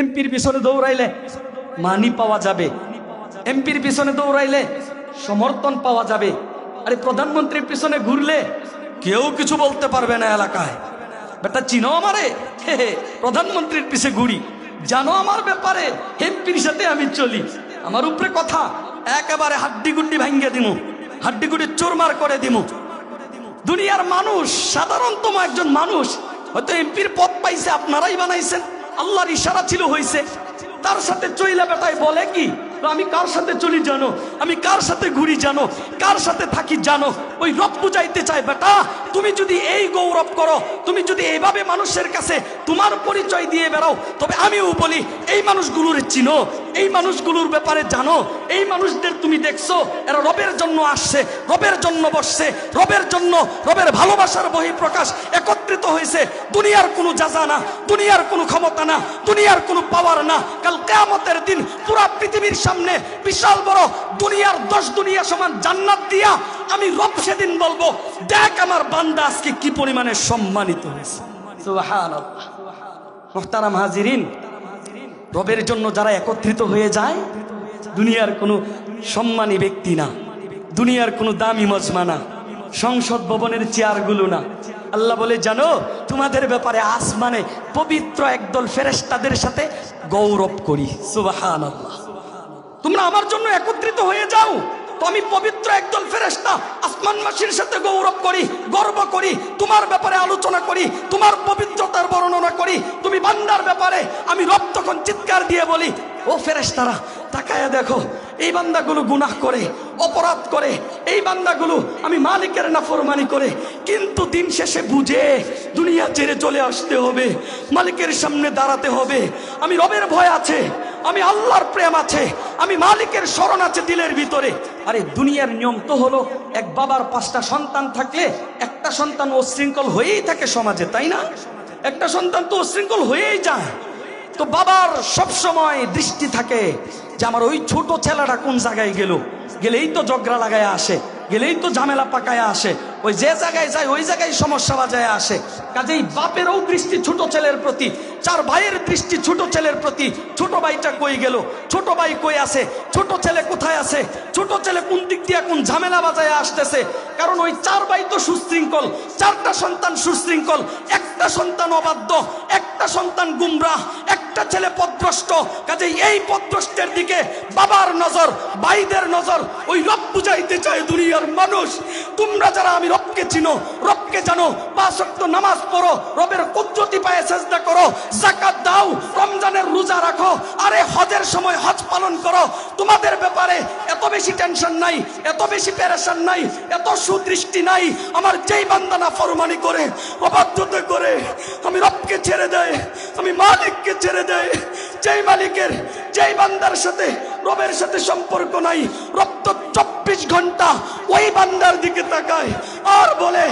এমপির পিছনে দৌড়াইলে মানি পাওয়া যাবে, এমপির পিছনে দৌড়াইলে সমর্থন পাওয়া যাবে। আরে প্রধানমন্ত্রীর পিছনে ঘুরলে কেউ কিছু বলতে পারবে না এলাকায়। বেটা চিনো আমারে, প্রধানমন্ত্রীর পিছে ঘুরি, জানো আমার ব্যাপারে, এমপির সাথে আমি চলি, আমার উপরে কথা একেবারে হাড্ডি গুড্ডি ভাঙ্গে দিমু, হাড্ডি গুড্ডি চোরমার করে দিমু। দুনিয়ার মানুষ, সাধারণতম একজন মানুষ হয়তো এমপির পদ পাইছে, আপনারাই বানাইছেন, আল্লাহর ইশারা ছিল হইছে, তার সাথে চইলা বেটায় বলে কি আমি কার সাথে চলি জানো, আমি কার সাথে ঘুরি জানো, কার সাথে থাকি জানো, ওই রব বুঝাইতে চায়। বেটা তুমি যদি এই গৌরব করো, তুমি যদি এইভাবে মানুষের কাছে তোমার পরিচয় দিয়ে বেড়াও, তবে আমিও বলি এই মানুষগুলোর চিনো, এই মানুষগুলোর ব্যাপারে জানো, এই মানুষদের তুমি দেখছো এরা রবের জন্য আসছে, রবের জন্য বসছে, রবের জন্য, রবের ভালোবাসার বহিঃপ্রকাশ একত্রিত হয়েছে। দুনিয়ার কোনো জাযা না, দুনিয়ার কোনো ক্ষমতা না, দুনিয়ার কোনো পাওয়ার না। কাল কিয়ামতের দিন পুরা পৃথিবীর সামনে বিশাল বড় দুনিয়ার 10 দুনিয়া সমান জান্নাত দিয়া আমি রব সেদিন বলবো, দেখ আমার বান্দা আজকে কি পরিমাণে সম্মানিত হয়েছে। সুবহানাল্লাহ। মুহতারাম হাজিরিন, রবের জন্য যারা একত্রিত হয়ে যায়, দুনিয়ার কোনো সম্মানী ব্যক্তি না, দুনিয়ার কোনো দামি মজমা না, সংসদ ভবনের চেয়ারগুলো না। আল্লাহ বলে জানো তোমাদের ব্যাপারে আসমানে পবিত্র একদল ফেরেশতাদের সাথে গৌরব করি। সুবহানাল্লাহ। তোমরা আমার জন্য একত্রিত হয়ে যাও, তো আমি পবিত্র একদল ফেরেশতা আসমানবাসীর সাথে গৌরব করি, গর্ব করি, তোমার ব্যাপারে আলোচনা করি, তোমার পবিত্রতার বর্ণনা করি। তুমি বান্দার ব্যাপারে আমি রব তখন চিৎকার দিয়ে বলি, ও ফেরেশতারা তাকায়া দেখো, এই বান্দাগুলো গুনাহ করে, অপরাধ করে, এই বান্দাগুলো আমি মালিকের নাফরমানি করে, কিন্তু দিন শেষে বুঝে দুনিয়া ছেড়ে চলে আসতে হবে, মালিকের সামনে দাঁড়াতে হবে। আমি রবের ভয় আছে, আমি আল্লাহর প্রেম আছে, আমি মালিকের শরণ আছে দিলের ভিতরে। আরে দুনিয়ার নিয়ম তো হলো এক বাবার 5টা সন্তান থাকলে একটা সন্তান উচ্ছৃঙ্খল হয়েই থাকে সমাজে, তাই না? একটা সন্তান তো উচ্ছৃঙ্খল হয়েই যায়। তো বাবার সব সময় দৃষ্টি থাকে যে আমার ওই ছোট ছেলেটা কোন জায়গায় গেল, গেলেই তো ঝগড়া লাগায় আসে, গেলেই তো ঝামেলা পাকায় আসে, ওই যে জায়গায় যায় ওই জায়গায় সমস্যা বাজায় আসে। কাজেই বাপেরও দৃষ্টি ছোট ছেলের প্রতি, 4 ভাইয়ের দৃষ্টি ছোট ছেলের প্রতি। ছোট ভাইটা কই গেল, ছোট ভাই কই আছে, ছোট ছেলে কোথায় আছে, ছোট ছেলে কোন দিক দিয়ে কোন ঝামেলা বাজায় আসতেছে। কারণ ওই 4 ভাই তো সুশৃঙ্খল, 4টা সন্তান সুশৃঙ্খল, একটা সন্তান অবাধ্য, একটা সন্তান গুমরাহ, একটা ছেলে পথভ্রষ্ট। কাজেই এই পথভ্রষ্টের দিকে বাবার নজর, ভাইদের নজর। ওই রব বুঝাইতে চায় দুনিয়ার মানুষ, তোমরা যারা আমি রবকে চিনো, রবকে জানো, 5 ওয়াক্ত নামাজ পড়ো, রবের কুদরতি পায়ে সেজদা করো, যাকাত দাও, রমজানের রোজা রাখো, আরে হজের সময় হজ পালন করো, তোমাদের ব্যাপারে এত বেশি টেনশন নাই, এত বেশি পেরেশান নাই, এত সুদৃষ্টি নাই। আমার যেই বান্দা নাফরমানি করে, অবাধ্যতা করে, আমি রবকে ছেড়ে দেয়, আমি মালিককে ছেড়ে দেয়, যেই মালিকের, যেই বান্দার সাথে রবের সাথে সম্পর্ক নাই, রব তো 24 ঘন্টা ওই বান্দার দিকে তাকায় আর বলে,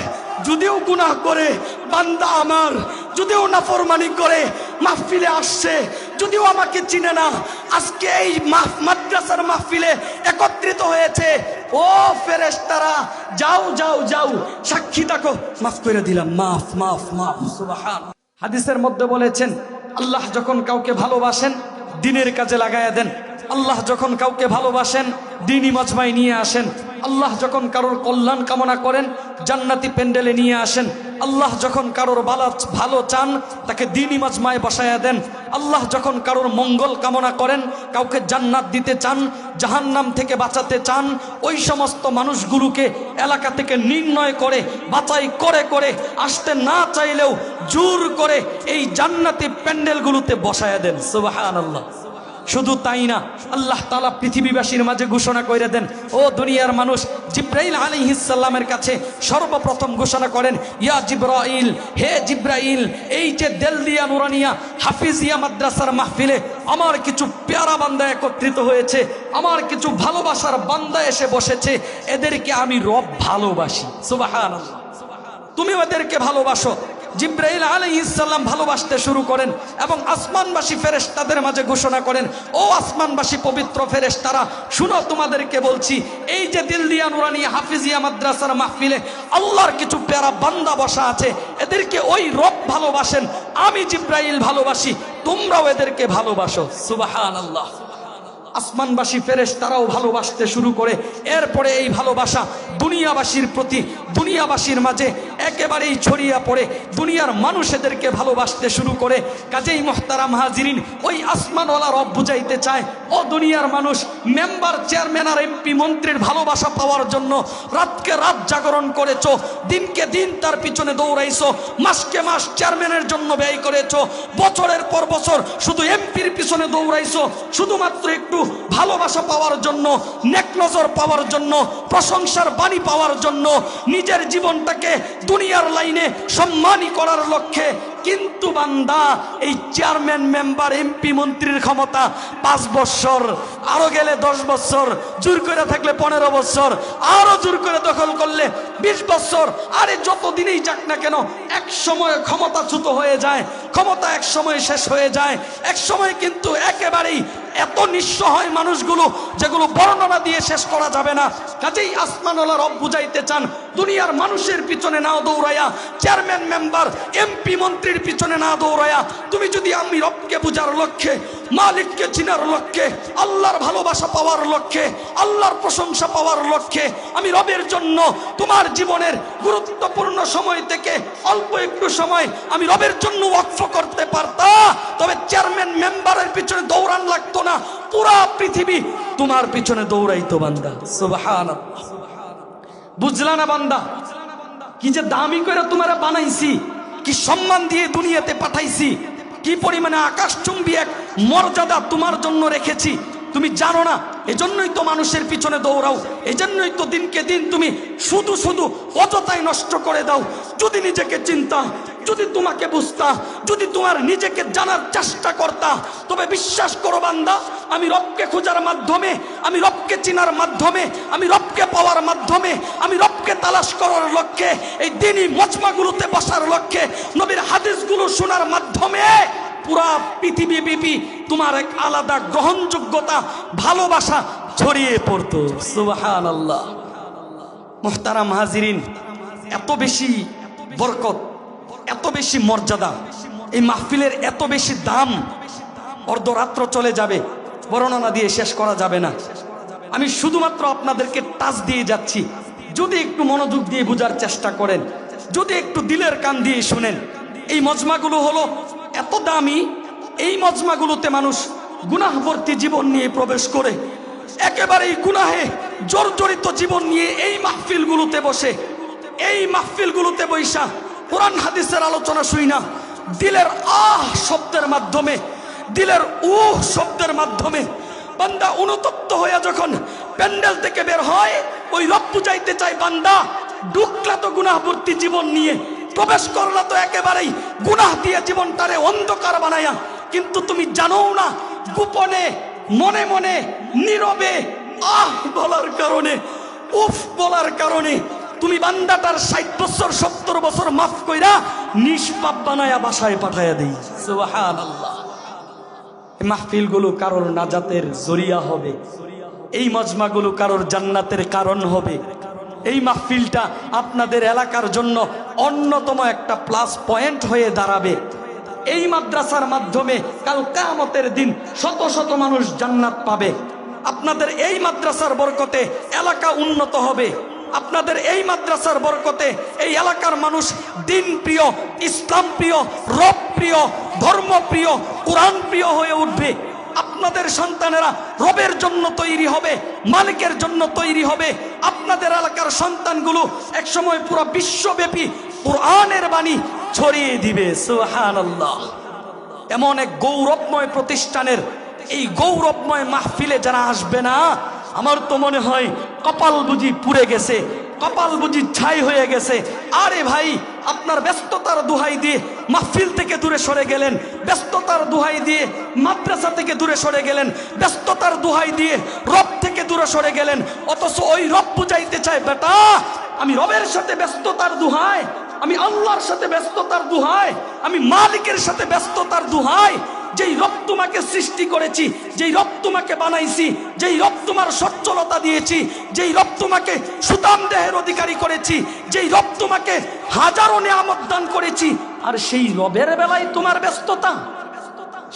যদিও গুনাহ করে বান্দা আমার, যদিও নাফরমানি করে মাহফিলে আসছে, যদিও আমাকে চিনে না, আজকে এই মাদ্রাসার মাহফিলে একত্রিত হয়েছে, ও ফেরেশতারা যাও যাও যাও, সাক্ষী থাকো, মাফ করে দিলাম, মাফ মাফ মাফ। সুবহানাল্লাহ। হাদিসের মধ্যে বলেছেন, আল্লাহ যখন কাউকে ভালোবাসেন দ্বীনের কাজে লাগায়া দেন, আল্লাহ যখন কাউকে ভালোবাসেন দ্বীনি মজমায় নিয়ে আসেন, আল্লাহ যখন কারোর কল্যাণ কামনা করেন জান্নাতি প্যান্ডেলে নিয়ে আসেন, আল্লাহ যখন কারোর ভালো চান তাকে দ্বীনি মজমায় বসায়া দেন, আল্লাহ যখন কারোর মঙ্গল কামনা করেন, কাউকে জান্নাত দিতে চান, জাহান্নাম থেকে বাঁচাতে চান, ওই সমস্ত মানুষগুলোকে এলাকা থেকে নির্ণয় করে বাছাই করে করে আসতে না চাইলেও জোর করে এই জান্নাতি প্যান্ডেলগুলোতে বসায়া দেন। সুবহানাল্লাহ। শুধু তাই না, আল্লাহ তাআলা পৃথিবীবাসীর মাঝে ঘোষণা করে দেন, ও দুনিয়ার মানুষ, জিব্রাইল আলাইহিস সালামের কাছে সর্বপ্রথম ঘোষণা করেন, ইয়া জিব্রাইল, হে জিব্রাইল, এই যে দেলদিয়া নুরানিয়া হাফিজিয়া মাদ্রাসার মাহফিলে আমার কিছু পেয়ারা বান্দা একত্রিত হয়েছে, আমার কিছু ভালোবাসার বান্দা এসে বসেছে, এদেরকে আমি রব ভালোবাসি। সুবহানাল্লাহ। তুমি ওদেরকে ভালোবাসো। জিব্রাইল আলাইহিস সালাম ভালোবাসতে শুরু করেন এবং আসমানবাসী ফেরেশতাদের মাঝে ঘোষণা করেন, ও আসমানবাসী পবিত্র ফেরেশতারা, শুনো তোমাদেরকে বলছি, এই যে দিলদিয়া নুরানিয়া হাফিজিয়া মাদ্রাসার মাহফিলে আল্লাহর কিছু পেয়ারা বান্দা বসা আছে, এদেরকে ওই রব ভালোবাসেন, আমি জিব্রাইল ভালোবাসি। তোমরাও এদেরকে ভালোবাসো। সুবহানাল্লাহ। আসমানবাসী ফেরেশতারাও ভালোবাসতে শুরু করে। এরপরে এই ভালোবাসা দুনিয়াবাসীর প্রতি, দুনিয়াবাসীর মাঝে একেবারেই ছড়িয়ে পড়ে। দুনিয়ার মানুষ এদেরকে ভালোবাসতে শুরু করে। কাজেই মুহতারাম হাজিরিন, ওই আসমানওয়ালা রব বুঝাইতে চায়, ও দুনিয়ার মানুষ, মেম্বার, চেয়ারম্যান আর এমপি মন্ত্রীর ভালোবাসা পাওয়ার জন্য রাতকে রাত জাগরণ করেছো, দিনকে দিন তার পিছনে দৌড়াইছো, মাসকে মাস চেয়ারম্যানের জন্য ব্যয় করেছো, বছরের পর বছর শুধু এমপির পিছনে দৌড়াইছো, শুধুমাত্র একটু ভালোবাসা পাওয়ার জন্য, নেক নজর পাওয়ার জন্য, প্রশংসার বাণী পাওয়ার জন্য, নিজের জীবনটাকে দুনিয়ার লাইনে সম্মানী করার লক্ষ্যে। কিন্তু বান্দা, এই চেয়ারম্যান, মেম্বার, এমপি মন্ত্রীর ক্ষমতা 5 বছর, আরো গেলে 10 বছর, জোর করে থাকলে 15 বছর, আরো জোর করে দখল করলে 20 বছর। আরে যত দিনেই যাক না কেন, এক সময় ক্ষমতাচ্যুত হয়ে যায়, ক্ষমতা এক সময় শেষ হয়ে যায়। এক সময় কিন্তু একেবারেই এত নিঃস্ব হয় মানুষগুলো, যেগুলো বর্ণনা দিয়ে শেষ করা যাবে না। কাজেই আসমানওয়ালা রব বুঝাইতে চান, দুনিয়ার মানুষের পিছনে না দৌড়াইয়া, চেয়ারম্যান, মেম্বার, এমপি মন্ত্রীর পিছনে না দৌড়াইয়া, তুমি যদি আমি রবকে বুঝার লক্ষ্যে, মালিককে চিনার লক্ষ্যে, আল্লাহর ভালোবাসা পাওয়ার লক্ষ্যে, আল্লাহর প্রশংসা পাওয়ার লক্ষ্যে, আমি রবের জন্য তোমার জীবনের গুরুত্বপূর্ণ সময় থেকে অল্প একটু সময় আমি রবের জন্য ওয়াকফ করতে পারতা, তবে চেয়ারম্যান, মেম্বারের পিছনে দৌড়ান লাগতো না, পুরা পৃথিবী তোমার পিছনে দৌড়াইতো বান্দা। সুবহানাল্লাহ। বুঝলা না বান্দা? কি যে দামি করে তোমারে বানাইছি, কি সম্মান দিয়ে দুনিয়াতে পাঠাইছি, কি পরিমাণে আকাশচুম্বী এক মর্যাদা তোমার জন্য রেখেছি, তুমি জানো না? এজন্যই তো মানুষের পিছনে দৌড়াও, এজন্যই তো দিনকে দিন তুমি শুধু শুধু অযথাই নষ্ট করে দাও। যদি নিজেকে চিন্তা, যদি তোমাকে বুঝতা, যদি তোমার নিজেকে জানার চেষ্টা করতা, তবে বিশ্বাস করো বান্দা, আমি রবকে খোঁজার মাধ্যমে, আমি রবকে চিনার মাধ্যমে, আমি রবকে পাওয়ার মাধ্যমে, আমি রবকে তালাশ করার লক্ষ্যে, এই দিনই মজমাগুলোতে বসার লক্ষ্যে, নবীর হাদিসগুলো শোনার মাধ্যমে পুরা পৃথিবীব্যাপী তোমার এক আলাদা গ্রহণযোগ্যতা, ভালোবাসা ছড়িয়ে পড়তো। সুবহানাল্লাহ। মুহতারাম হাজিরিন, এত বেশি বরকত, এত বেশি মর্যাদা, এই মাহফিলের এত বেশি দাম, অর্ধরাত্র চলে যাবে, বর্ণনা দিয়ে শেষ করা যাবে না। আমি শুধুমাত্র আপনাদেরকে টাচ দিয়ে যাচ্ছি। যদি একটু মনোযোগ দিয়ে বোঝার চেষ্টা করেন, যদি একটু দিলের কান দিয়ে শুনেন, এই মজমাগুলো হলো এত দামি, এই মজমাগুলোতে মানুষ গুনাহবর্তী জীবন নিয়ে প্রবেশ করে, একেবারেই গুনাহে জর্জরিত জীবন নিয়ে এই মাহফিলগুলোতে বসে, এই মাহফিলগুলোতে বৈশা কোরআন হাদিসের আলোচনা শুই না, দিলের আহ শব্দের মাধ্যমে, দিলের উহ শব্দের মাধ্যমে বান্দা অনুতপ্ত হয়ে যখন প্যান্ডেল থেকে বের হয়, ওই রব বুঝাইতে চাই, বান্দা ঢুকলা তো গুনাহবর্তী জীবন নিয়ে, প্রবেশ করলা তো একেবারেই গুনাহ দিয়ে জীবনটারে অন্ধকার বানায়া, কিন্তু তুমি জানো না, গোপনে, মনে মনে, নীরবে আহ বলার কারণে, উফ বলার কারণে তুমি বান্দাটার 60 বছর 70 বছর মাফ কইরা নিষ্পাপ বানায়া বাসায় পাঠাইয়া দেই। সুবহানাল্লাহ। এই মাহফিলগুলো কারোর নাজাতের জরিয়া হবে, এই মজমাগুলো কারোর জান্নাতের কারণ হবে। এই মাহফিলটা আপনাদের এলাকার জন্য অন্যতম একটা প্লাস পয়েন্ট হয়ে দাঁড়াবে। এই মাদ্রাসার মাধ্যমে কাল কিয়ামতের দিন শত শত মানুষ জান্নাত পাবে। আপনাদের এই মাদ্রাসার বরকতে এলাকা উন্নত হবে। আপনাদের এই মাদ্রাসার বরকতে এই এলাকার মানুষ দিন প্রিয়, ইসলাম প্রিয়, রব প্রিয়, ধর্ম প্রিয়, কোরআন প্রিয় হয়ে উঠবে। আপনাদের সন্তানেরা রবের জন্য তৈরি হবে, মালিকের জন্য তৈরি হবে। আপনাদের এলাকার সন্তানগুলো একসময় পুরো বিশ্বব্যাপী কোরআনের বাণী ছড়িয়ে দিবে। সুবহানাল্লাহ। এমন এক গৌরবময় প্রতিষ্ঠানের এই গৌরবময় মাহফিলে যারা আসবে না, আমার তো মনে হয় কপাল বুঝি পুড়ে গেছে, কপাল বুঝি ছাই হয়ে গেছে। আরে ভাই, আপনার ব্যস্ততার দোহাই দিয়ে মাহফিল থেকে দূরে সরে গেলেন, ব্যস্ততার দোহাই দিয়ে মাদ্রাসা থেকে দূরে সরে গেলেন, ব্যস্ততার দোহাই দিয়ে রব থেকে দূরে সরে গেলেন। অথচ ওই রব বুঝাইতে চায়, বেটা আমি রবের সাথে ব্যস্ততার দোহাই, আমি আল্লাহর সাথে ব্যস্ততার দোহাই, আমি মালিকের সাথে ব্যস্ততার দোহাই, যেই রব তোমাকে সৃষ্টি করেছি, যেই রব তোমাকে বানাইছি, যেই রব তোমার সচ্ছলতা দিয়েছি, যেই রব তোমাকে সুতাম দেহের অধিকারী করেছি, যেই রব তোমাকে হাজারো নিয়ামত দান করেছি, আর সেই রবের বেলায় তোমার ব্যস্ততা।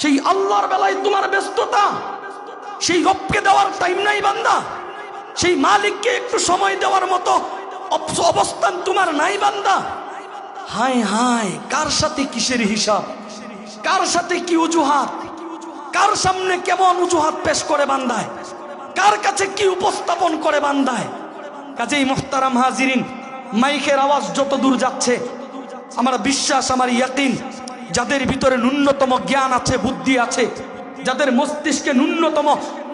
সেই আল্লাহর বেলায় তোমার ব্যস্ততা, সেই রবকে দেওয়ার টাইম নাই বান্দা, সেই মালিককে একটু সময় দেওয়ার মতো অবস্থান তোমার নাই বান্দা। হায় হায়, কার সাথে কিসের হিসাব, কার সাথে কি অজুহাত, কার সামনে কেমন অজুহাত পেশ করে বান্দায়, কার কাছে কি উপস্থাপন করে বান্দায়। কাজেই মুহতারাম হাজিরিন, মাইকের আওয়াজ যত দূর যাচ্ছে, আমার বিশ্বাস, আমার ইয়াকিন, যাদের ভিতরে ন্যূনতম জ্ঞান আছে, বুদ্ধি আছে, যাদের মস্তিষ্কে ন্যূনতম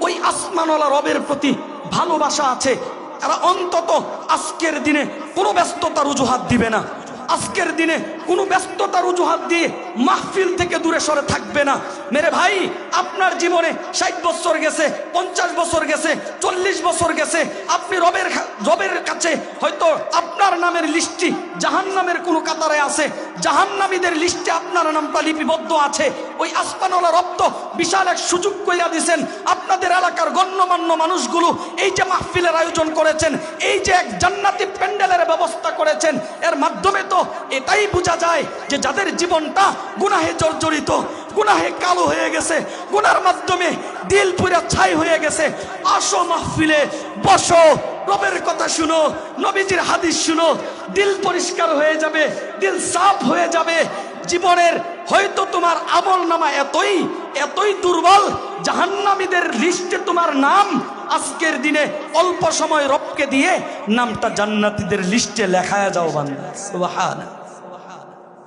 ওই আসমানওয়ালা রবের প্রতি ভালোবাসা আছে, তারা অন্তত আজকের দিনে কোনো ব্যস্ততার অজুহাত দিবে না, আজকের দিনে কোনো ব্যস্ততার অজুহাত দিয়ে মাহফিল থেকে দূরে সরে থাকবে না। মেরে ভাই, আপনার জীবনে 60 বছর গেছে, 50 বছর গেছে, 40 বছর গেছে, আপনি রবের কাছে হয়তো আপনার নামের লিস্টটি জাহান্নামের কোনো কাতারে আছে, জাহান্নামীদের লিস্টে আপনার নামটা লিপিবদ্ধ আছে। ওই আসমানওয়ালা রব তো বিশাল এক সুযোগ কইরা দিয়েছেন, আপনাদের এলাকার গণ্যমান্য মানুষগুলো এই যে মাহফিলের আয়োজন করেছেন, এই যে এক জান্নাতি প্যান্ডেলের ব্যবস্থা করেছেন, এর মাধ্যমে তো এটাই বোঝা যায় যে যাদের জীবনটা গুনাহে জর্জরিত, গুনাহে কালো হয়ে গেছে, গুনার মাধ্যমে দিল পুরা ছাই হয়ে গেছে, আসো মাহফিলে বসো, রবের কথা শুনো, নবীজির হাদিস শুনো, দিল পরিষ্কার হয়ে যাবে, দিল সাফ হয়ে যাবে। জীবনের হয়তো তোমার আমল নামা এতই দুর্বল, জাহান্নামীদের লিস্টে তোমার নাম আজকের দিনে অল্প সময় রবকে দিয়ে নামটা জান্নাতীদের লিস্টে লেখায়া যাও বান্দা। সুবহানাল্লাহ।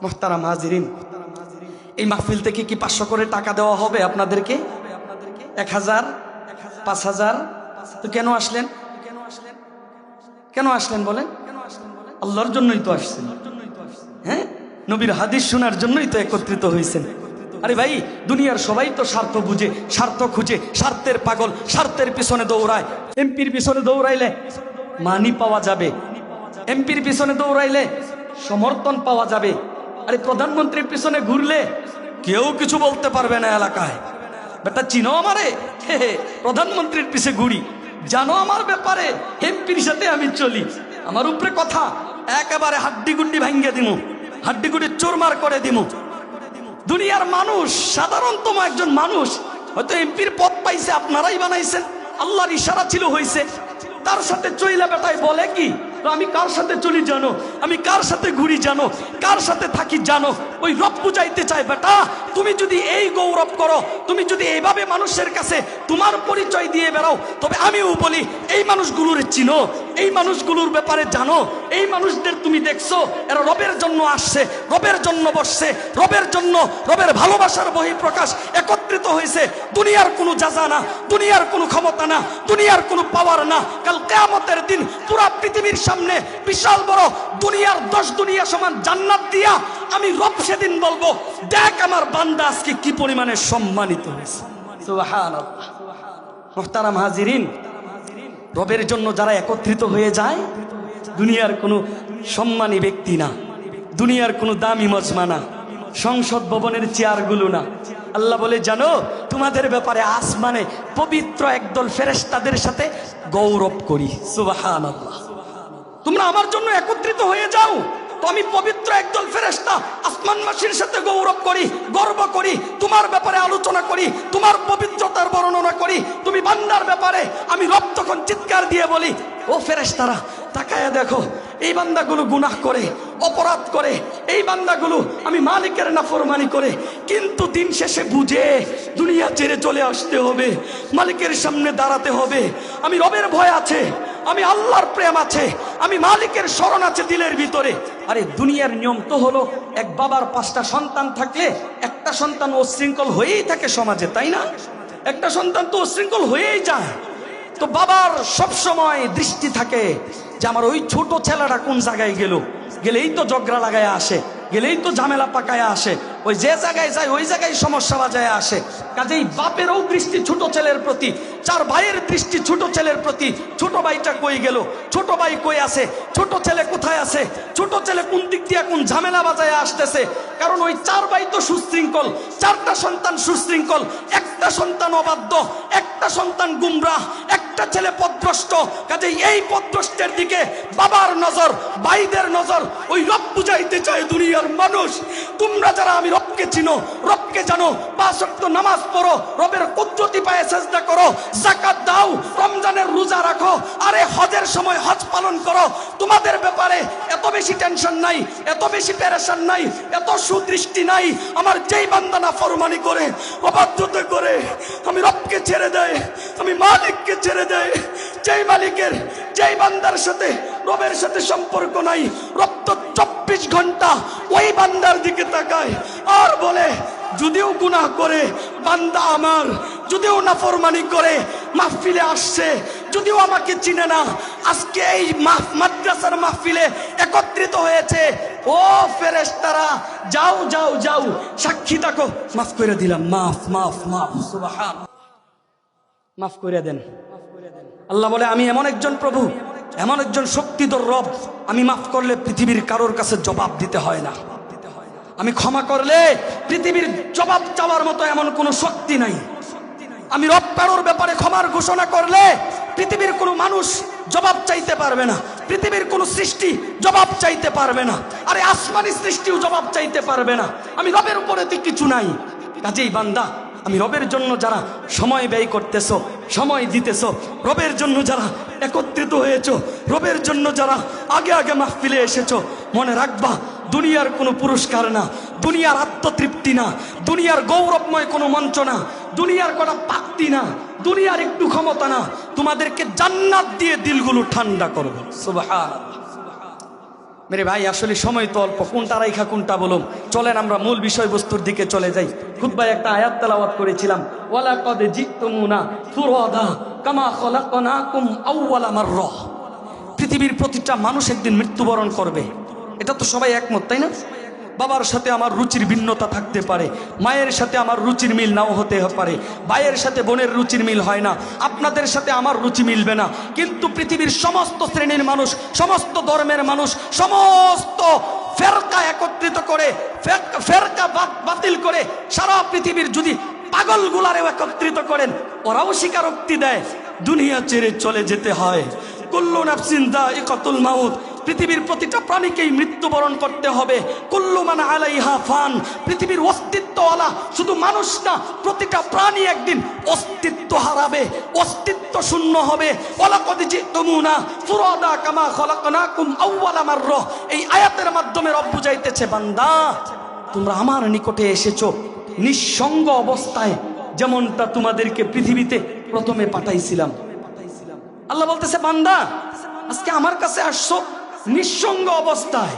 মুহতারাম হাজিরিন, এই মাহফিল থেকে কি 500 করে টাকা দেওয়া হবে আপনাদেরকে? 1000, 5000? তো কেন আসলেন? কেন আসলেন বলেন? আল্লাহর জন্যই তো আসছেন, হ্যাঁ, নবীর হাদিস শোনার জন্যই তো একত্রিত হয়েছেন। আরে ভাই, দুনিয়ার সবাই তো স্বার্থ বুঝে, স্বার্থ খুঁজে, স্বার্থের পাগল, স্বার্থের পিছনে দৌড়ায়। এমপির পিছনে দৌড়াইলে মানি পাওয়া যাবে, এমপির পিছনে দৌড়াইলে সমর্থন পাওয়া যাবে। আরে প্রধানমন্ত্রীর পিছনে ঘুরলে কেউ কিছু বলতে পারবে না এলাকায়। বেটা চিনো আমারে, প্রধানমন্ত্রীর পিছে ঘুরি, জানো আমার ব্যাপারে, এমপির সাথে আমি চলি, আমার উপরে কথা একেবারে হাড্ডি গুড্ডি ভাঙ্গে দিমু, হাড্ডি গুড্ডি চোরমার করে দিমু। দুনিয়ার মানুষ, সাধারণতম একজন মানুষ হয়তো এমপির পদ পাইছে, আপনারাই বানাইছেন, আল্লাহর ইশারা ছিল হইছে, তার সাথে চইলা বেটায় বলে কি, আমি কার সাথে চলি জানো, আমি কার সাথে ঘুরি জানো, কার সাথে থাকি জানো, ওই রব বুঝাইতে চায়। বেটা তুমি যদি এই গৌরব করো, তুমি যদি এইভাবে মানুষের কাছে তোমার পরিচয় দিয়ে বেড়াও, তবে আমিও বলি এই মানুষগুলোর চিনো, এই মানুষগুলোর ব্যাপারে জানো, এই মানুষদের তুমি দেখছো, এরা রবের জন্য আসছে, রবের জন্য বসছে, রবের জন্য, রবের ভালোবাসার বহিঃপ্রকাশ একত্রিত হয়েছে। দুনিয়ার কোনো জাযা না, দুনিয়ার কোনো ক্ষমতা না, দুনিয়ার কোনো পাওয়ার না। কাল কিয়ামতের দিন পুরা পৃথিবীর সামনে বিশাল বড় দুনিয়ার 10 দুনিয়া সমান জান্নাত দিয়া আমি রব সেদিন বলবো, দেখ আমার বান্দা আজকে কি পরিমাণে সম্মানিত হয়েছে। সুবহানাল্লাহ। মুহতারাম হাজিরিন, রবের জন্য যারা একত্রিত হয়ে যায়, দুনিয়ার কোনো সম্মানী ব্যক্তি না, দুনিয়ার কোনো দামি মজমা না, সংসদ ভবনের চেয়ারগুলো না। আল্লাহ বলে, জানো তোমাদের ব্যাপারে আসমানে পবিত্র একদল ফেরেশতাদের সাথে গৌরব করি। সুবহানাল্লাহ। তোমরা আমার জন্য একত্রিত হয়ে যাও, তো আমি পবিত্র একদল ফেরেশতা আসমানবাসীর সাথে গৌরব করি, গর্ব করি, তোমার ব্যাপারে আলোচনা করি, তোমার পবিত্রতার বর্ণনা করি। তুমি বান্দার ব্যাপারে আমি রব তখন চিৎকার দিয়ে বলি, ও ফেরেশতারা তাকায়া দেখো, এই বান্দাগুলো গুনাহ করে, অপরাধ করে, এই বান্দাগুলো আমি মালিকের নাফরমানি করে, কিন্তু দিন শেষে বুঝে দুনিয়া ছেড়ে চলে আসতে হবে, মালিকের সামনে দাঁড়াতে হবে। আমি রবের ভয় আছে, আমি আল্লাহর প্রেম আছে, আমি মালিকের শরণ আছে দিলের ভিতরে। আরে দুনিয়ার নিয়ম তো হলো, এক বাবার 5টা সন্তান থাকলে একটা সন্তান উচ্ছৃঙ্খল হয়েই থাকে সমাজে, তাই না? একটা সন্তান তো উচ্ছৃঙ্খল হয়েই যায়। তো বাবার সব সময় দৃষ্টি থাকে যে আমার ওই ছোট ছেলেটা কোন জায়গায় গেলেই তো ঝগড়া লাগায় আসে, গেলেই তো ঝামেলা পাকায় আসে, ওই যে জায়গায় যায় ওই জায়গায় সমস্যা বাজায় আসে। কাজেই বাপেরও দৃষ্টি ছোট ছেলের প্রতি, 4 ভাইয়ের দৃষ্টি ছোট ছেলের প্রতি। ছোট ভাইটা কই গেল, ছোট ভাই কই আছে, ছোট ছেলে কোথায় আছে, ছোট ছেলে কোন দিক দিয়ে কোন ঝামেলা বাজায় আসতেছে। কারণ ওই 4 ভাই তো সুশৃঙ্খল, 4টা সন্তান সুশৃঙ্খল, একটা সন্তান অবাধ্য, একটা সন্তান গুমরাহ, একটা একটা ছেলে পথভ্রষ্ট, কাজেই এই পথভ্রষ্টের দিকে বাবার নজর, ভাইদের নজর, ওই রব বুঝাইতে চায় দুনিয়ার মানুষ। তোমরা যারা আমি রবকে চিনো, রবকে জানো, 5 ওয়াক্ত নামাজ পড়ো, রবের কুদরতি পায়ে সেজদা করো, যাকাত দাও, রমজানের রোজা রাখো, আরে হজের সময় হজ পালন করো, তোমাদের ব্যাপারে এত বেশি টেনশন নাই, এত বেশি পেরেশান নাই, এত সুদৃষ্টি নাই। আমার যেই বান্দা নাফরমানি করে, অবাধ্যতা করে, আমি রবকে ছেড়ে দেয়, আমি মালিককে ছেড়ে দেয়, যেই মালিকের, যেই বান্দার সাথে রবের সাথে সম্পর্ক নাই, রব তো 24 ঘন্টা ওই বান্দার দিকে তাকায় আর বলে, যদিও গুনাহ করে বান্দা আমার, যদিও নাফরমানি করে মাহফিলে আসছে, যদিও আমাকে চিনে না, আজকে এই মাদ্রাসার মাহফিলে একত্রিত হয়েছে, ও ফেরেশতারা যাও যাও যাও, সাক্ষী থাকো, মাফ করে দিলাম, মাফ মাফ মাফ, সুবহানাল্লাহ, মাফ করে দেন। আল্লাহ বলে, আমি এমন একজন প্রভু, এমন একজন শক্তিধর রব, আমি মাফ করলে পৃথিবীর কারোর কাছে জবাব দিতে হয় না, আমি ক্ষমা করলে পৃথিবীর জবাব চাওয়ার মতো এমন কোনো শক্তি নাই। আমি রব কারোর ব্যাপারে ক্ষমার ঘোষণা করলে পৃথিবীর কোনো মানুষ জবাব চাইতে পারবে না, পৃথিবীর কোনো সৃষ্টি জবাব চাইতে পারবে না, আরে আসমানি সৃষ্টিও জবাব চাইতে পারবে না। আমি রবের উপরে তো কিছু নাই। কাজেই বান্দা, আমি রবের জন্য যারা সময় ব্যয় করতেছো, সময় দিতেছো, রবের জন্য যারা একত্রিত হয়েছো, রবের জন্য যারা আগে আগে মাহফিলে এসেছো, মনে রাখবা, দুনিয়ার কোনো পুরস্কার না, দুনিয়ার আত্মতৃপ্তি না, দুনিয়ার গৌরবময় কোনো মঞ্চ না, দুনিয়ার কোনো পাক্তি না, দুনিয়ার একটু ক্ষমতা না, তোমাদেরকে জান্নাত দিয়ে দিলগুলো ঠান্ডা করবে। সুবহানাল্লাহ। মেরে ভাই, আসলে সময় তো অল্প, কোনটা রাইখা কোনটা বলুম, চলেন আমরা মূল বিষয়বস্তুর দিকে চলে যাই। খুতবায় একটা আয়াত তেলাওয়াত করেছিলাম, ওয়ালাকাদ জিতুমুনা ফুরাদা কামা খলাকনাকুম আউওয়ালা মাররা। পৃথিবীর প্রতিটা মানুষ একদিন মৃত্যুবরণ করবে, এটা তো সবাই একমত, তাই না? বাবার সাথে আমার রুচির ভিন্নতা থাকতে পারে, মায়ের সাথে আমার রুচির মিল নাও হতে পারে, ভাইয়ের সাথে বোনের রুচির মিল হয় না, আপনাদের সাথে আমার রুচি মিলবে না, কিন্তু পৃথিবীর সমস্ত শ্রেণীর মানুষ, সমস্ত ধর্মের মানুষ, সমস্ত ফেরকা একত্রিত করে, ফেরকা বাতিল করে সারা পৃথিবীর যদি পাগলগুলারেও একত্রিত করেন, ওরাও স্বীকারোক্তি দেয় দুনিয়া ছেড়ে চলে যেতে হয়। কুল্লু নাফসিন যায়িকাতুল মাউত, পৃথিবীর প্রতিটা প্রাণীকেই মৃত্যুবরণ করতে হবে। কুল্লু মান আলাইহা ফান, পৃথিবীর অস্তিত্বওয়ালা শুধু মানুষ না, প্রতিটা প্রাণী একদিন অস্তিত্ব হারাবে, অস্তিত্ব শূন্য হবে। ওয়ালাকাদ জিতুমুনা ফুরাদা কামা খলাকনাকুম আউওয়ালা মাররা। এই আয়াতের মাধ্যমে রব বুঝাইতেছে, বান্দা তোমরা আমার নিকটে এসেছো নিঃসঙ্গ অবস্থায়, যেমনটা তোমাদেরকে পৃথিবীতে প্রথমে পাঠাইছিলাম। আল্লাহ বলতেছে, বান্দা আজকে আমার কাছে আসছো নিঃসঙ্গ অবস্থায়,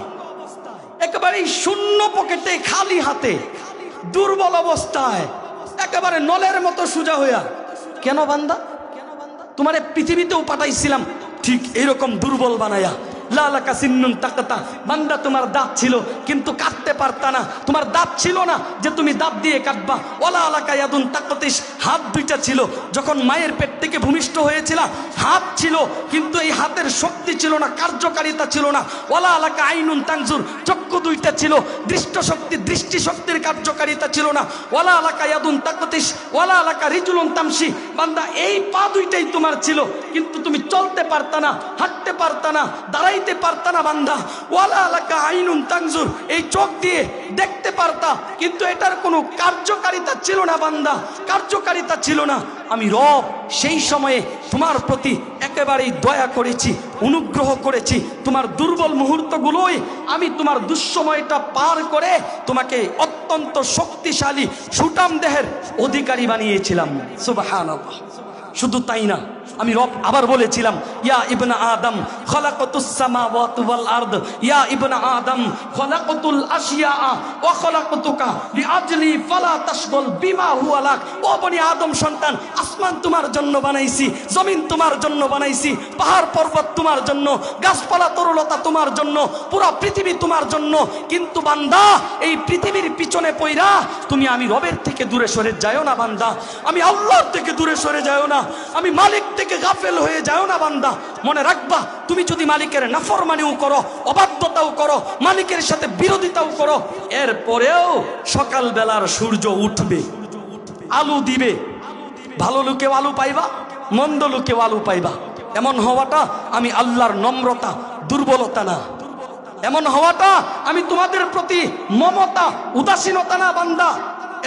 একেবারে শূন্য পকেটে, খালি হাতে, দুর্বল অবস্থায়, একেবারে নলের মতো সোজা হইয়া। কেন বান্দা? তোমারে পৃথিবীতেও পাঠাইছিলাম ঠিক এরকম দুর্বল বানায়া। লালাকা সিন্নুন তাকাতা, বান্দা তোমার দাঁত ছিল কিন্তু কাটতে পারতা না, তোমার দাঁত ছিল না যে তুমি দাঁত দিয়ে কাটবা। ওলা আলাকা ইয়াদুন তাকাতিস, হাত দুইটা ছিল, যখন মায়ের পেট থেকে ভূমিষ্ঠ হয়েছিল হাত ছিল, কিন্তু এই হাতের শক্তি ছিল না, কার্যকারিতা ছিল না। ওলা আলাকা আইনুন তানজুর, চক্ষু দুইটা ছিল, দৃষ্টি শক্তির কার্যকারিতা ছিল না। ওলা আলাকা ইয়াদুন তাকাতিস ওলা আলাকা রিজুলুন তামশি, বান্দা এই পা দুইটাই তোমার ছিল, কিন্তু তুমি চলতে পারতা না, হাঁটতে পারতা না, দাঁড়াইতে পারতা না। বান্দা ওয়ালা আলাকা আইনুন তানজুর, এই চোখ দিয়ে দেখতে পারতা, কিন্তু এটার কোনো কার্যকারিতা ছিল না। বান্দা কার্যকারিতা ছিল না। আমি রব সেই সময়ে তোমার প্রতি একেবারেই দয়া করেছি, অনুগ্রহ করেছি। তোমার দুর্বল মুহূর্তগুলোই আমি তোমার দুঃসময়টা পার করে তোমাকে অত্যন্ত শক্তিশালী সুঠাম দেহের অধিকারী বানিয়েছিলাম। সুবহানাল্লাহ। শুধু তাই না, আমি রব আবার বলেছিলাম, ইয়া ইবনা আদম খলাকতুস সামাওয়াতি ওয়াল আরদ, ইয়া ইবনা আদম খলাকতুল আশিয়া ওয়া খলাকতুকা লিআজলি ফালা তাশগল বিমা হুয়া লাক। ও বনি আদম সন্তান, আসমান তোমার জন্য বানাইছি, জমিন তোমার জন্য বানাইছি, পাহাড় পর্বত তোমার জন্য, গাছপালা তরুলতা তোমার জন্য, পুরো পৃথিবী তোমার জন্য। কিন্তু বান্দা এই পৃথিবীর পিছনে পইরা তুমি আমি রবের থেকে দূরে সরে যাও না। বান্দা আমি আল্লাহর থেকে দূরে সরে যাও না, আমি মালিক থেকে গাফেল হয়ে যাও না। বান্দা মনে রাখবা, তুমি যদি মালিকের নাফরমানিও করো, অবাধ্যতাও করো, মালিকের সাথে বিরোধিতাও করো, এরপরেও সকাল বেলার সূর্য উঠবে, আলু দিবে। ভালো লোকেও আলু পাইবা, মন্দ লোকে আলু পাইবা। এমন হওয়াটা আমি আল্লাহর নম্রতা, দুর্বলতা না। এমন হওয়াটা আমি তোমাদের প্রতি মমতা, উদাসীনতা না। বান্দা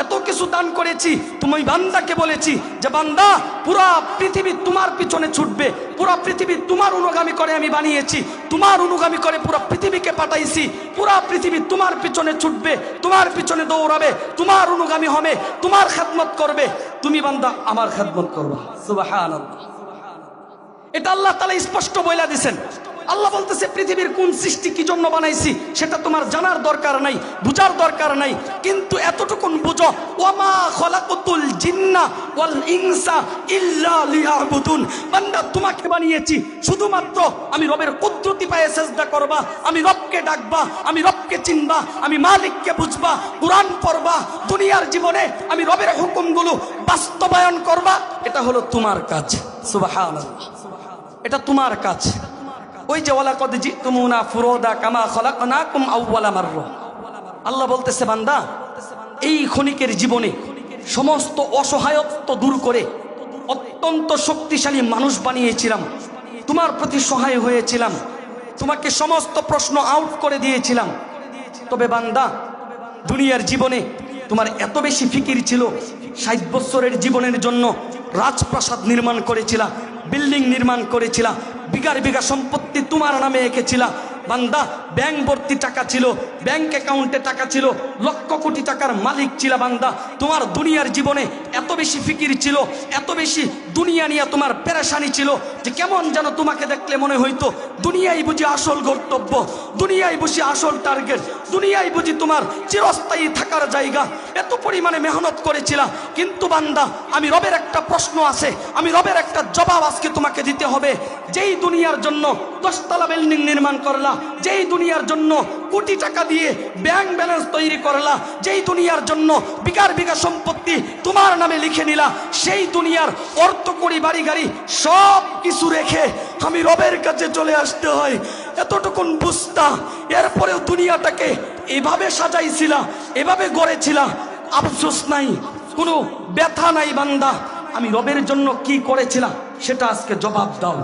এত কিছু দান করেছি, তুমি বান্দাকে বলেছি যে বান্দা পুরা পৃথিবী তোমার পিছনে ছুটবে, পুরা পৃথিবী তোমার অনুগামী করে আমি বানিয়েছি, তোমার অনুগামী করে পুরা পৃথিবীকে পাঠাইছি, পুরা পৃথিবী তোমার পিছনে ছুটবে, তোমার পিছনে দৌড়াবে, তোমার অনুগামী হবে, তোমার খেদমত করবে। তুমি বান্দা আমার খেদমত করবা। সুবহানাল্লাহ। এটা আল্লাহ তাআলা স্পষ্ট বলে দিয়েছেন। আল্লাহ বলতেছে পৃথিবীর কোন সৃষ্টি কি জন্য বানাইছি সেটা তোমার জানার দরকার নাই, বুঝার দরকার নাই, কিন্তু এতটুকুন বুঝো, ওয়ামা খলাকতুল জিন্না ওয়াল ইনসা ইল্লা লিয়াবুদুন। বান্দা তোমাকে বানিয়েছি শুধুমাত্র আমি রবের কুদরতি পায়ে সিজদা করবা, আমি রবকে ডাকবা, আমি রবকে চিনবা, আমি মালিককে বুঝবা, কুরআন পড়বা, দুনিয়ার জীবনে আমি রবের হুকুমগুলো বাস্তবায়ন করবা। এটা হলো তোমার কাজ। সুবহানাল্লাহ। এটা তোমার কাজ। ওই যে ওয়ালাকাদ জিতুমুনা ফুরুদা কামা খলাকনাকুম আউওয়ালা মাররা। আল্লাহ বলতেছে বান্দা এই ক্ষণিকের জীবনে সমস্ত অসহায়ত্ব দূর করে অত্যন্ত শক্তিশালী মানুষ বানিয়েছিলাম, তোমার প্রতি সহায় হয়েছিলাম, তোমাকে সমস্ত প্রশ্ন আউট করে দিয়েছিলাম। তবে বান্দা দুনিয়ার জীবনে তোমার এত বেশি ফিকির ছিল, 60 বছরের জীবনের জন্য রাজপ্রাসাদ নির্মাণ করেছিলা, বিল্ডিং নির্মাণ করেছিলা, বিঘার বিঘা সম্পত্তি তোমার নামে এঁকেছিলা। বান্দা ব্যাংক ভর্তি টাকা ছিল, ব্যাংক অ্যাকাউন্টে টাকা ছিল, লক্ষ কোটি টাকার মালিক ছিল। বান্দা তোমার দুনিয়ার জীবনে এত বেশি ফিকির ছিল, এত বেশি দুনিয়া নিয়ে তোমার পেরেশানি ছিল যে কেমন যেন তোমাকে দেখলে মনে হইতো দুনিয়াই বুঝি আসল গন্তব্য, দুনিয়াই বুঝি আসল টার্গেট, দুনিয়াই বুঝি তোমার চিরস্থায়ী থাকার জায়গা। এত পরিমাণে মেহনত করেছিলা। কিন্তু বান্দা আমি রবের একটা প্রশ্ন আছে, আমি রবের একটা জবাব আজকে তোমাকে দিতে হবে। যেই দুনিয়ার জন্য 10 তলা বিল্ডিং নির্মাণ করলা, যেই দুনিয়ার জন্য কোটি টাকা দিয়ে ব্যাংক ব্যালেন্স তৈরি করলা, যেই দুনিয়ার জন্য বিঘার বিঘা সম্পত্তি তোমার নামে লিখে নিলা, সেই দুনিয়ার অর্থ করি বাড়ি গাড়ি সব কিছু রেখে আমি রবের কাছে চলে আসতে হয়, এতটুকুন বুঝতা। এরপরেও দুনিয়াটাকে এভাবে সাজাইছিলা, এভাবে গড়েছিলা, আফসোস নাই, কোনো ব্যথা নাই। বান্দা আমি রবের জন্য কি করেছিলাম সেটা আজকে জবাব দাও।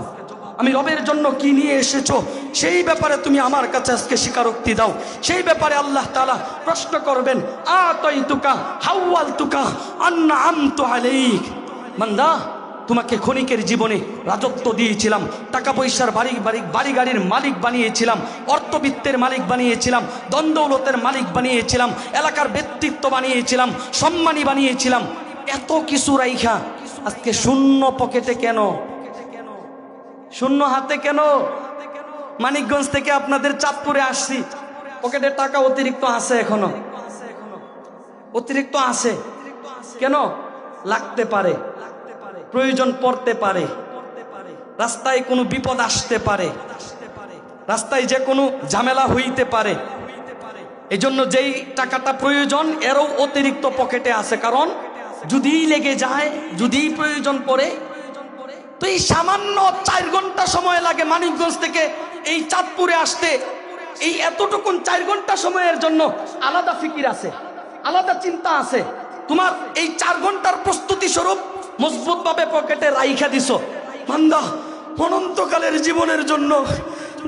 আমি রবের জন্য কি নিয়ে এসেছো সেই ব্যাপারে তুমি আমার কাছে আজকে স্বীকারোক্তি দাও। সেই ব্যাপারে আল্লাহ তাআলা প্রশ্ন করবেন, আতাইতুকা হাওয়ালতুকা আনআমতু আলাইক। বান্দা তোমাকে ক্ষণিকের জীবনে রাজত্ব দিয়েছিলাম, টাকা পয়সার বাড়ি গাড়ির মালিক বানিয়েছিলাম, অর্থবিত্তের মালিক বানিয়েছিলাম, দন্দৌলতের মালিক বানিয়েছিলাম, এলাকার ব্যক্তিত্ব বানিয়েছিলাম, সম্মানী বানিয়েছিলাম। এত কিছু রাইখা আজকে শূন্য পকেটে কেন, শূন্য হাতে কেন? মানিকগঞ্জ থেকে আপনাদের চাঁদপুরে আসছি, পকেটে টাকা অতিরিক্ত আছে, এখনো অতিরিক্ত আছে। কেন? লাগতে পারে, প্রয়োজন পড়তে পারে, রাস্তায় কোনো বিপদ আসতে পারে, রাস্তায় যে কোনো ঝামেলা হইতে পারে। এজন্য যেই টাকাটা প্রয়োজন এরও অতিরিক্ত পকেটে আছে, কারণ যদি লেগে যায়, যদি প্রয়োজন পড়ে। তো এই সামান্য 4 ঘন্টা সময় লাগে মানিকগঞ্জ থেকে এই চাঁদপুরে আসতে। এই এতটুকুন 4 ঘন্টা সময়ের জন্য আলাদা ফিকির আছে, আলাদা চিন্তা আছে। তোমার এই 4 ঘন্টার প্রস্তুতি স্বরূপ মজবুত ভাবে পকেটে রাইখা দিছো। বান্দা অনন্তকালের জীবনের জন্য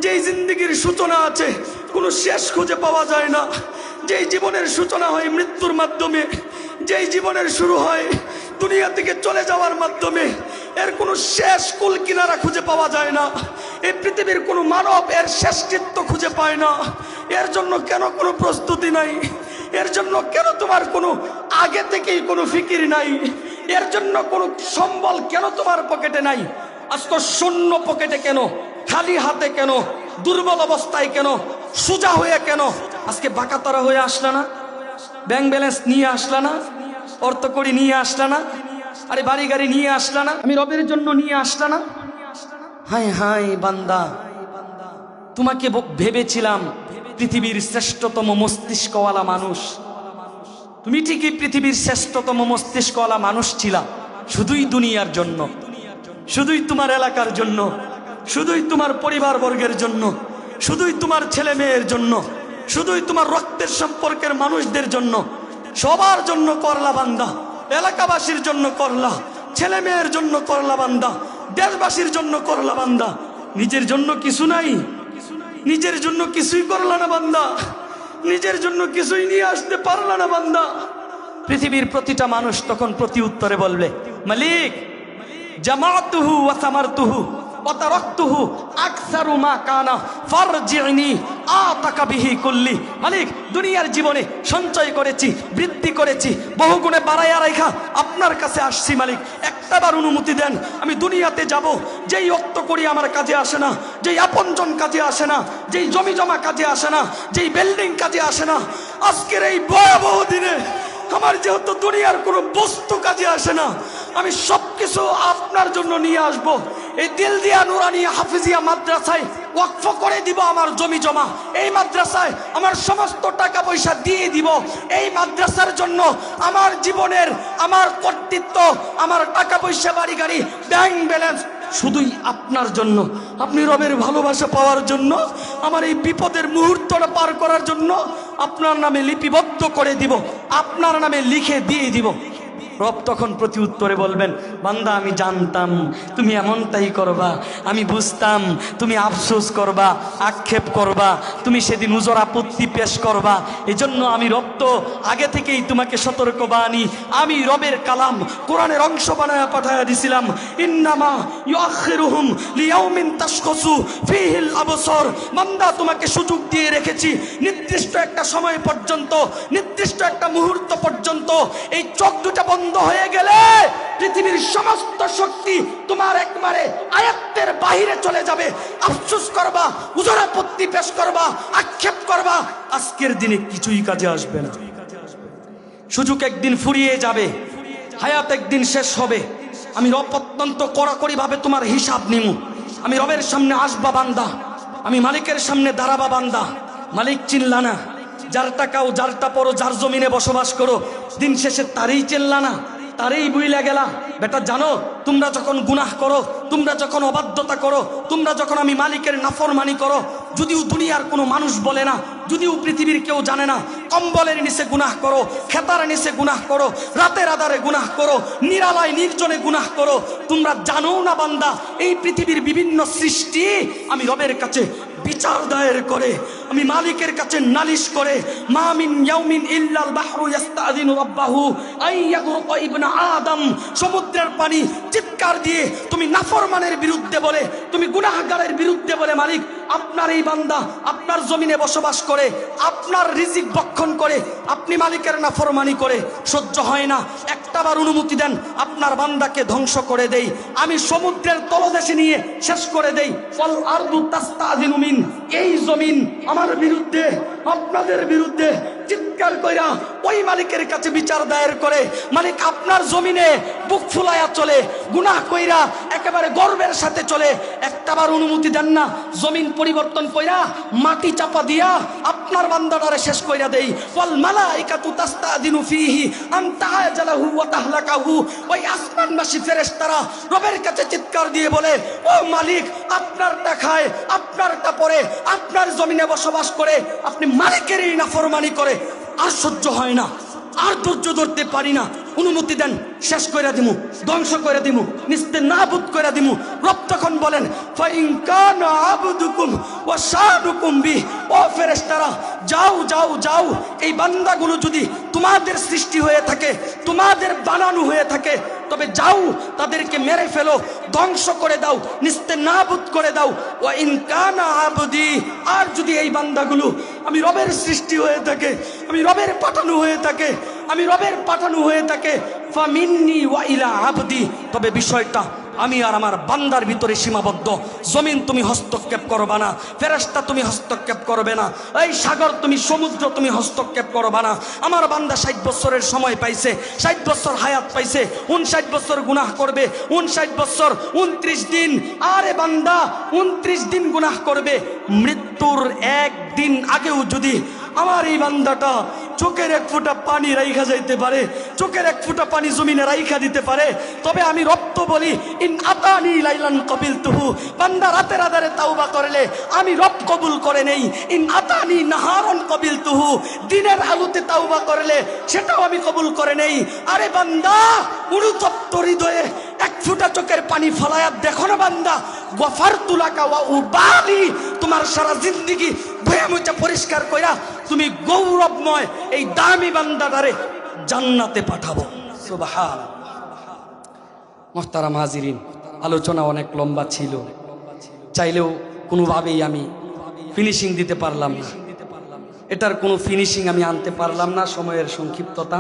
যেই জিন্দেগির সূচনা আছে, কোনো শেষ খুঁজে পাওয়া যায় না, যেই জীবনের সূচনা হয় মৃত্যুর মাধ্যমে, যেই জীবনের শুরু হয় দুনিয়া থেকে চলে যাওয়ার মাধ্যমে, এর কোনো শেষ কুল কিনারা খুঁজে পাওয়া যায় না। এই পৃথিবীর কোনো মানব এর শেষকৃত্য খুঁজে পায় না। এর জন্য কেন কোনো প্রস্তুতি নাই? এর জন্য কেন তোমার কোনো আগে থেকেই কোনো ফিকির নাই? এর জন্য কোনো সম্বল কেন তোমার পকেটে নাই? আজকে শূন্য পকেটে কেন, খালি হাতে কেন, দুর্বল অবস্থায় কেন, সোজা হয়ে কেন? আজকে বাঁকাতারা হয়ে আসলা না? ব্যাংক ব্যালেন্স নিয়ে আসলা না? অর্থ করি নিয়ে আসলা না? আরে বাড়ি গাড়ি নিয়ে আসলা না? আমি রবের জন্য নিয়ে আসলা না? হায় হায় বান্দা, তোমাকে ভেবেছিলাম পৃথিবীর শ্রেষ্ঠতম মস্তিষ্কওয়ালা মানুষ। তুমি ঠিকই পৃথিবীর শ্রেষ্ঠতম মস্তিষ্কওয়ালা মানুষ ছিলা, শুধুই দুনিয়ার জন্য, শুধুই তোমার এলাকার জন্য, শুধুই তোমার পরিবার বর্গের জন্য, শুধুই তোমার ছেলে মেয়ের জন্য, শুধুই তোমার রক্তের সম্পর্কের মানুষদের জন্য, সবার জন্য করলা বান্দা, এলাকাবাসীর জন্য করলা, ছেলে মেয়ের জন্য করলা বান্দা, দেশবাসীর জন্য করলা বান্দা, নিজের জন্য কিছু নাই, নিজের জন্য কিছুই করলা না বান্দা, নিজের জন্য কিছুই নিয়ে আসতে পারলা না বান্দা। পৃথিবীর প্রতিটা মানুষ তখন প্রতি উত্তরে বলবে, মালিক জামাতুহু ওয়া সামারতুহু ওয়া তারাকতুহু আকসারু মা কানা ফারজিনি আতাকা বিহি কুল্লি। মালিক দুনিয়ার জীবনে সঞ্চয় করেছি, বৃদ্ধি করেছি, বহুগুণে বাড়াইয়া রাখা আপনার কাছে আসছি মালিক, একটাবার অনুমতি দেন আমি দুনিয়াতে যাব। যেই অর্থ করি আমার কাজে আসে না, যেই আপনজন কাজে আসে না, যেই জমি জমা কাজে আসে না, যেই বিল্ডিং কাজে আসে না, আজকের এই ভয়াবহ দিনে আমার যেহেতু দুনিয়ার কোনো বস্তু কাজে আসে না, আমি সবকিছু আপনার জন্য নিয়ে আসব। এই দিলদিয়া নুরানিয়া হাফিজিয়া মাদ্রাসায় ওয়াকফ করে দিব আমার জমি জমা, এই মাদ্রাসায় আমার সমস্ত টাকা পয়সা দিয়ে দিব। এই মাদ্রাসার জন্য আমার জীবনের, আমার কর্তৃত্ব, আমার টাকা পয়সা, বাড়ি গাড়ি, ব্যাংক ব্যালেন্স শুধুই আপনার জন্য, আপনি রবের ভালোবাসা পাওয়ার জন্য, আমার এই বিপদের মুহূর্তটা পার করার জন্য আপনার নামে লিপিবদ্ধ করে দিব, আপনার নামে লিখে দিয়ে দিব। রব তখন প্রতি উত্তরে বলবেন, বান্দা আমি জানতাম তুমি এমনটাই করবা, আমি বুঝতাম তুমি আফসোস করবা, আক্ষেপ করবা, তুমি সেদিন উজর আপত্তি পেশ করবা। এজন্য আমি রব তো আগে থেকেই তোমাকে সতর্ক বাণী, আমি রবের কালাম কোরআনের অংশ বানায়া পাঠায়া দিছিলাম। ইন্নামা ইউআখিরুহুম লিয়াউমিন তাশখাসু ফীহিল আবসার। বান্দা তোমাকে সুযোগ দিয়ে রেখেছি নির্দিষ্ট একটা সময় পর্যন্ত, নির্দিষ্ট একটা মুহূর্ত পর্যন্ত। এই চোখ দুটা বন্ধ হয়ে গেলে পৃথিবীর সমস্ত শক্তি তোমার একবারে আয়ত্তের বাহিরে চলে যাবে। আফসোস করবা, উজর আপত্তি পেশ করবা, আক্ষেপ করবা, আজকের দিনে কিছুই কাজে আসবে না। সুযোগ একদিন ফুরিয়ে যাবে, হায়াত একদিন শেষ হবে। আমি রব অত্যন্ত কড়াকড়ি ভাবে তোমার হিসাব নিমু। আমি রবের সামনে আসবা বান্দা, আমি মালিকের সামনে দাঁড়াবা বান্দা। মালিক চিনলা না, যার টাকাও যারটা পরো, যার জমিনে বসবাস করো, দিন শেষে তারই চিনলা না, তারই বুইলা গেলা। বেটা জানো, তোমরা যখন গুনাহ করো, তোমরা যখন অবাধ্যতা করো, তোমরা যখন আমি মালিকের নাফরমানি করো, যদিও দুনিয়ার কোনো মানুষ বলে না, যদিও পৃথিবীর কেউ জানে না, কম্বলের নিচে গুনাহ করো, খেতার নিচে গুনাহ করো, রাতের আধারে গুনাহ করো, নিরালায় নির্জনে গুনাহ করো, তোমরা জানো না বান্দা এই পৃথিবীর বিভিন্ন সৃষ্টি আমি রবের কাছে বিচার দায়ের করে, আমি মালিকের কাছে নালিশ করে। মা মিন ইয়াউমিন ইল্লাল বাহরু ইস্তাযিনু রাব্বাহু আইয়াগরুকা ইবনা আদম। সমুদ্রের পানি চিৎকার দিয়ে তুমি নাফরমানের বিরুদ্ধে বলে, তুমি গুনাহগারের বিরুদ্ধে বলে, মালিক আপনার এই বান্দা আপনার জমিনে বসবাস করে, আপনার রিজিক ভক্ষণ করে, আপনি মালিকের নাফরমানি করে সহ্য হয় না, একটাবার অনুমতি দেন আপনার বান্দাকে ধ্বংস করে দেই, আমি সমুদ্রের তলদেশে নিয়ে শেষ করে দেই। ফল আরদু তাস্তাযিনু মিন, এই জমিন আমার বিরুদ্ধে, আপনাদের বিরুদ্ধে চিৎকার কইরা ওই মালিকের কাছে বিচার দায়ের করে। মালিক আপনার জমিনে বুক ফুলায়া চলে, গুনাহ কইরা একেবারে গর্বের সাথে চলে, একটাবার অনুমতি দেন না জমিন পরিবর্তন কইরা মাটি চাপা দিয়া আপনার বান্দাটারে শেষ কইরা দেই। ওয়াল মালাইকাতু তাস্তাযিনু ফীহি আন তাআজালাহু ওয়া তাহলাকাহু। ওই আসমানবাসী ফেরেশতারা রবের কাছে চিৎকার দিয়ে বলে, ও মালিক আপনারটা খায়, আপনারটা পরে, আপনার জমিনে বসবাস করে, আপনি মালিকেরই নাফরমানি করে আর সহ্য হয় না, আর ধৈর্য ধরতে পারি না, অনুমতি দেন শেষ করে দিমু, ধ্বংস করে দিমু, নিস্তে নাবুদ করে দিমু। রব তখন বলেন, ফাইন কানা আবদুকুম ওয়া শানুকুম বি। ও ফেরেশতারা যাও যাও যাও, এই বান্দাগুলো যদি তোমাদের সৃষ্টি হয়ে থাকে, তোমাদের বানানো হয়ে থাকে, তবে যাও তাদেরকে মেরে ফেলো, ধ্বংস করে দাও, নিস্তে নাবুদ করে দাও। ওয়া ইন কানা আবদি, আর যদি এই বান্দাগুলো আমি রবের সৃষ্টি হয়ে থাকে, আমি রবের পাঠানো হয়ে থাকে, আমি রবের পাঠানো হয়ে থাকে, ফামিন্নি ওয়া ইলা আবদি, তবে বিষয়টা আমি আর আমার বান্দার ভিতরে সীমাবদ্ধ। জমিন তুমি হস্তক্ষেপ করবা না, ফেরেশতা তুমি হস্তক্ষেপ করবে না, এই সাগর তুমি, সমুদ্র তুমি হস্তক্ষেপ করবা না। আমার বান্দা 60 বছরের সময় পাইছে, 60 বছর হায়াত পাইছে, 59 বছর গুনাহ করবে, 59 বছর 29 দিন। আরে বান্দা 29 দিন গুনাহ করবে, মৃত্যুর একদিন আগেও যদি আমার এই বান্দাটা চোখের এক ফোঁটা পানি রাইখা যাইতে পারে, চোখের এক ফোঁটা পানি জমিনে রাইখা দিতে পারে, তবে আমি রব তো বলি ইন আতানি লাইলান কবিলতুহু, বান্দা রাতের আধারে তাওবা করলে আমি রব কবুল করে নেই। ইন আতানি নাহারান কবিলতুহু, দিনের আলোতে তাওবা করলে সেটাও আমি কবুল করে নেই। আরে বান্দা, অনুতপ্ত হৃদয়ে এক ফোঁটা চোখের পানি ফলায়া দেখো না বান্দা, গফারতু লাকা ওয়া উবালি, তোমার সারা জিন্দেগি ভয়ে মুচা পরিষ্কার কইরা তুমি গৌরবময় এই দামি বান্দাটারে জান্নাতে পাঠাবো। সুবহানাল্লাহ। মুহতারাম হাজিরিন, আলোচনা অনেক লম্বা ছিল, চাইলেও কোনোভাবেই আমি ফিনিশিং দিতে পারলাম না, এটার কোনো ফিনিশিং আমি আনতে পারলাম না, সময়ের সংক্ষিপ্ততা,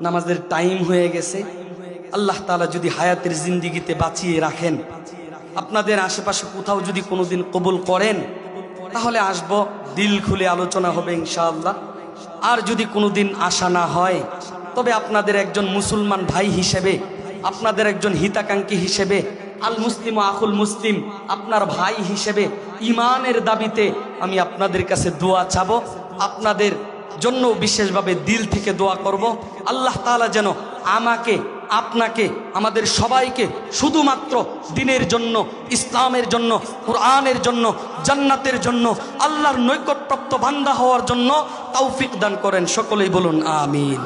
নামাজের টাইম হয়ে গেছে। আল্লাহ তাআলা যদি হায়াতের জিন্দিগিতে বাঁচিয়ে রাখেন, আপনাদের আশেপাশে কোথাও যদি কোনোদিন কবুল করেন, তাহলে আসবো, দিল খুলে আলোচনা হবে ইনশাআল্লাহ। আর যদি কোনোদিন আশা না হয়, তবে আপনাদের একজন মুসলমান ভাই হিসেবে, আপনাদের একজন হিতাকাঙ্ক্ষী হিসেবে, আল মুসলিম ও আখুল মুসলিম, আপনার ভাই হিসেবে ইমানের দাবিতে আমি আপনাদের কাছে দোয়া চাবো, আপনাদের জন্য বিশেষভাবে দিল থেকে দোয়া করব। আল্লাহ তাআলা যেন আমাকে, আপনাকে, আমাদের সবাইকে শুধুমাত্র দ্বীনের জন্য, ইসলামের জন্য, কুরআনের জন্য, জান্নাতের জন্য, আল্লাহর নৈকট্যপ্রাপ্ত বান্দা হওয়ার জন্য তৌফিক দান করেন। সকলেই বলুন আমিন।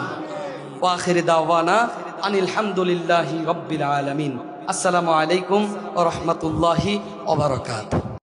ওয়া আখির দাওয়ানা আনিল হামদুলিল্লাহি রাব্বিল আলামিন। আসসালামু আলাইকুম ওয়া রাহমাতুল্লাহি ওয়া বারাকাতুহু।